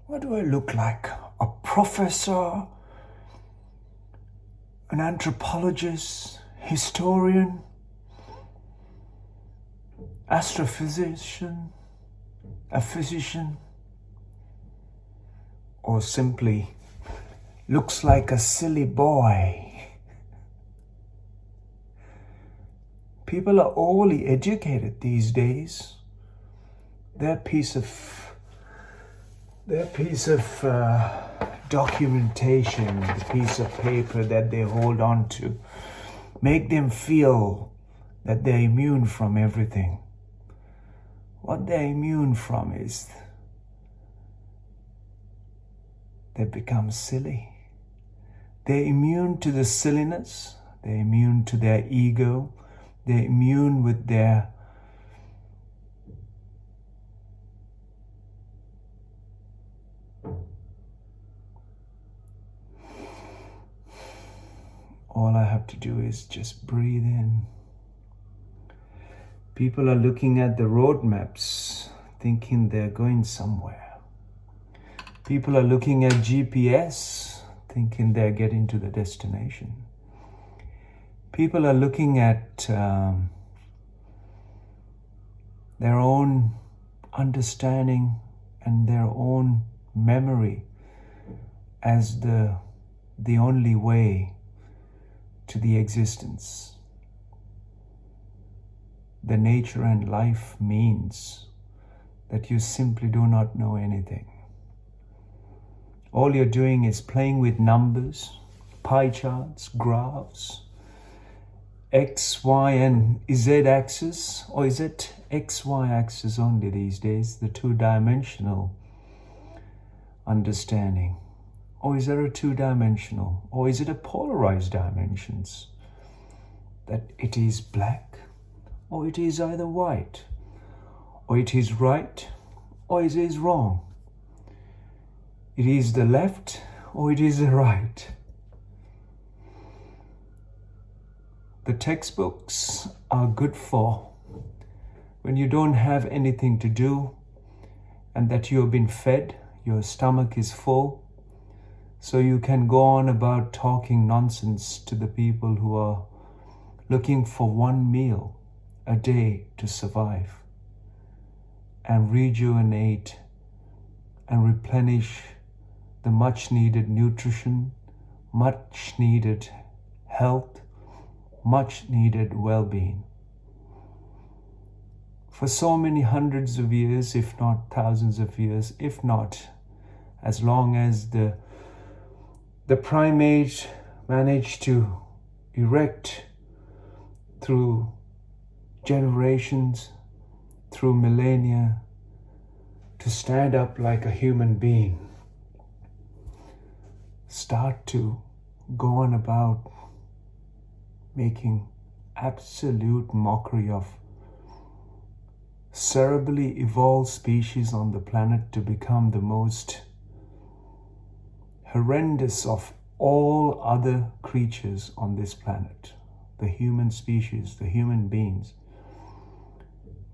What do I look like? A professor? An anthropologist? Historian? Astrophysician? A physician? Or simply looks like a silly boy? People are overly educated these days. Their piece of documentation, the piece of paper that they hold on to, make them feel that they're immune from everything. What they're immune from is they become silly. They're immune to the silliness. They're immune to their ego. They're immune with their all I have to do is just breathe in. People are looking at the road maps, thinking they're going somewhere. People are looking at GPS, thinking they're getting to the destination. People are looking at their own understanding and their own memory as the only way to the existence. The nature and life means that you simply do not know anything. All you're doing is playing with numbers, pie charts, graphs, X, Y, and Z axis, or is it X, Y axis only these days, the two-dimensional understanding? Or is there a two-dimensional, or is it a polarized dimensions? That it is black, or it is either white, or it is right, or it is wrong. It is the left, or it is the right. The textbooks are good for when you don't have anything to do and that you have been fed, your stomach is full, so you can go on about talking nonsense to the people who are looking for one meal a day to survive and rejuvenate and replenish the much needed nutrition, much needed health, much needed well-being. For so many hundreds of years, if not thousands of years, if not as long as the primate managed to erect through generations, through millennia, to stand up like a human being, start to go on about making absolute mockery of cerebrally evolved species on the planet to become the most horrendous of all other creatures on this planet. The human species, the human beings,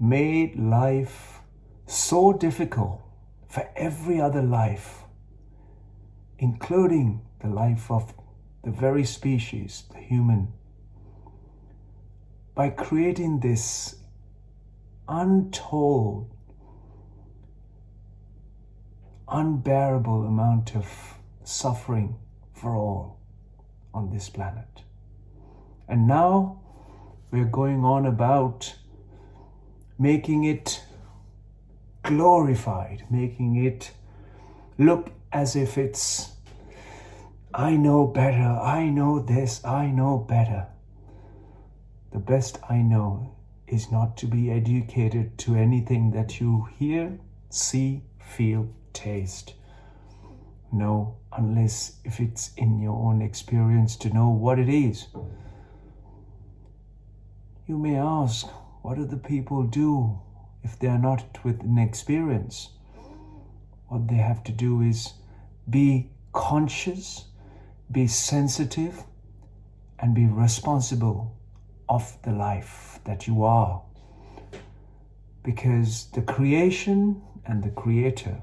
made life so difficult for every other life, including the life of the very species, the human, by creating this untold, unbearable amount of suffering for all on this planet. And now we're going on about making it glorified, making it look as if it's, I know better, I know this, I know better. The best I know is not to be educated to anything that you hear, see, feel, taste. No, unless if it's in your own experience to know what it is. You may ask, what do the people do if they are not with an experience? What they have to do is be conscious, be sensitive, and be responsible of the life that you are. Because the creation and the creator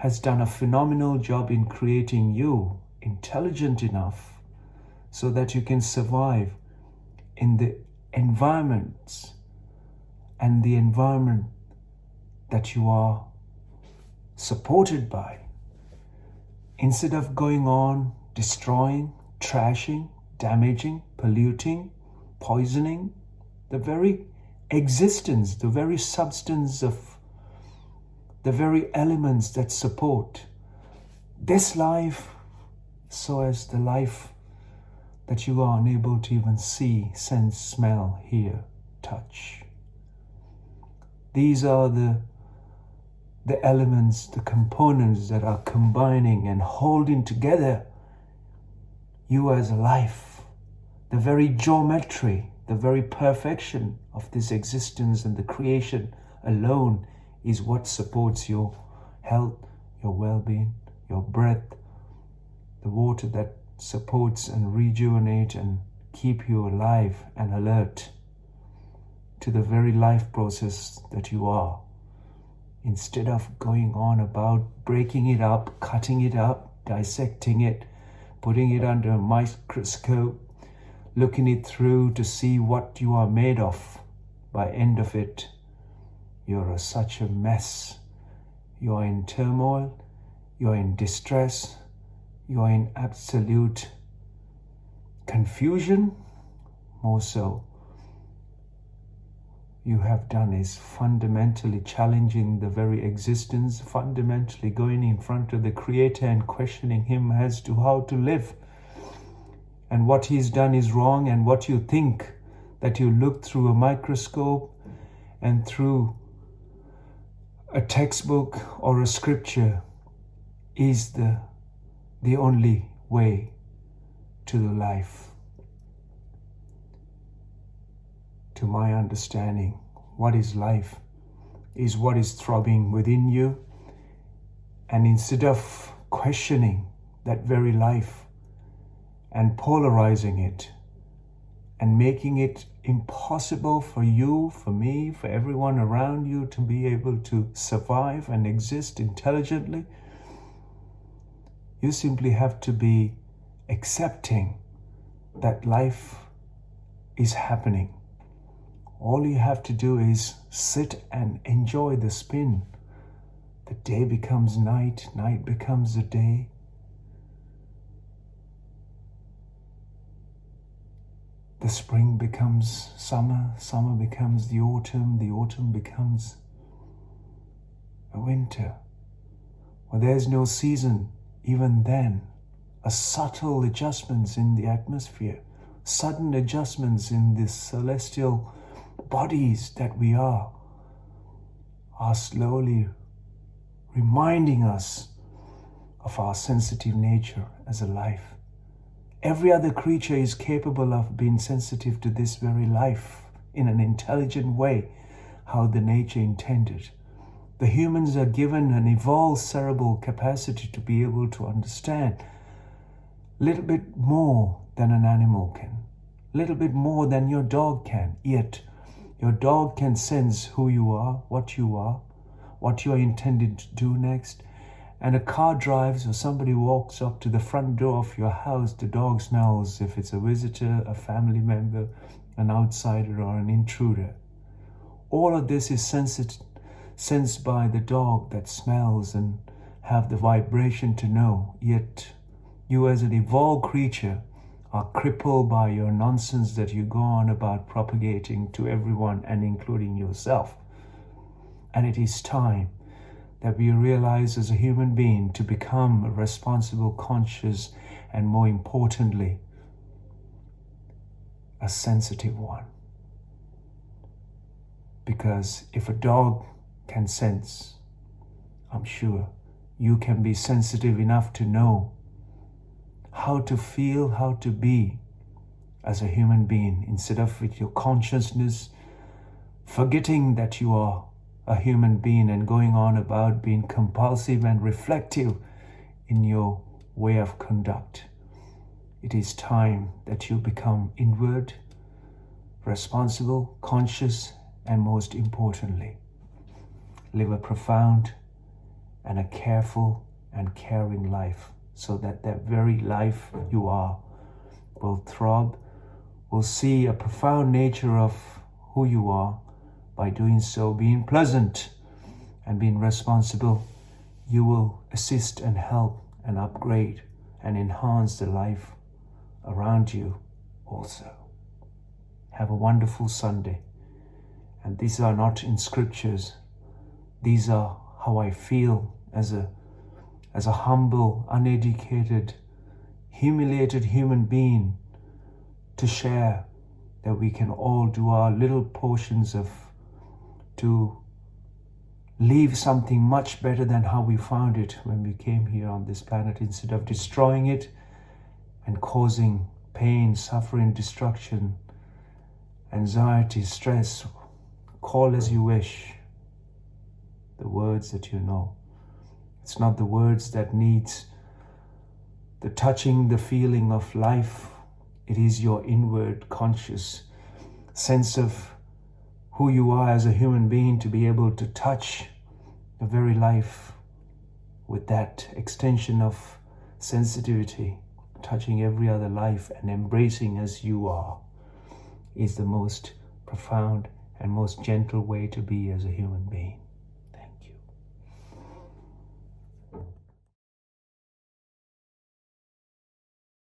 has done a phenomenal job in creating you intelligent enough so that you can survive in the environments and the environment that you are supported by. Instead of going on destroying, trashing, damaging, polluting, poisoning the very existence, the very substance of the very elements that support this life, so as the life that you are unable to even see, sense, smell, hear, touch. These are the elements, the components that are combining and holding together you as a life. The very geometry, the very perfection of this existence and the creation alone is what supports your health, your well-being, your breath, the water that supports and rejuvenate and keep you alive and alert to the very life process that you are. Instead of going on about breaking it up, cutting it up, dissecting it, putting it under a microscope, looking it through to see what you are made of, by end of it, you're such a mess. You're in turmoil, you're in distress, you're in absolute confusion. More so, you have done is fundamentally challenging the very existence, fundamentally going in front of the Creator and questioning Him as to how to live. And what He's done is wrong, and what you think that you look through a microscope and through a textbook or a scripture is the only way to the life. To my understanding, what is life is what is throbbing within you. And instead of questioning that very life and polarizing it and making it impossible for you, for me, for everyone around you to be able to survive and exist intelligently, you simply have to be accepting that life is happening. All you have to do is sit and enjoy the spin. The day becomes night, night becomes the day. The spring becomes summer, summer becomes the autumn becomes a winter. Well, there's no season even then. A subtle adjustments in the atmosphere, sudden adjustments in the celestial bodies that we are slowly reminding us of our sensitive nature as a life. Every other creature is capable of being sensitive to this very life in an intelligent way, how the nature intended. The humans are given an evolved cerebral capacity to be able to understand a little bit more than an animal can, a little bit more than your dog can. Yet your dog can sense who you are, what you are intended to do next. And a car drives or somebody walks up to the front door of your house, the dog smells if it's a visitor, a family member, an outsider or an intruder. All of this is sensed by the dog that smells and have the vibration to know. Yet you as an evolved creature are crippled by your nonsense that you go on about propagating to everyone and including yourself. And it is time that we realize as a human being to become a responsible, conscious, and more importantly, a sensitive one. Because if a dog can sense, I'm sure you can be sensitive enough to know how to feel, how to be as a human being, instead of with your consciousness forgetting that you are a human being and going on about being compulsive and reflective in your way of conduct. It is time that you become inward, responsible, conscious, and most importantly, live a profound and a careful and caring life, so that that very life you are will throb, will see a profound nature of who you are. By doing so, being pleasant and being responsible, you will assist and help and upgrade and enhance the life around you also. Have a wonderful Sunday. And these are not in scriptures. These are how I feel as a humble, uneducated, humiliated human being, to share that we can all do our little portions to leave something much better than how we found it when we came here on this planet, instead of destroying it and causing pain, suffering, destruction, anxiety, stress. Call as you wish the words that you know. It's not the words that needs the touching, the feeling of life. It is your inward conscious sense of who you are as a human being, to be able to touch the very life with that extension of sensitivity, touching every other life and embracing as you are, is the most profound and most gentle way to be as a human being.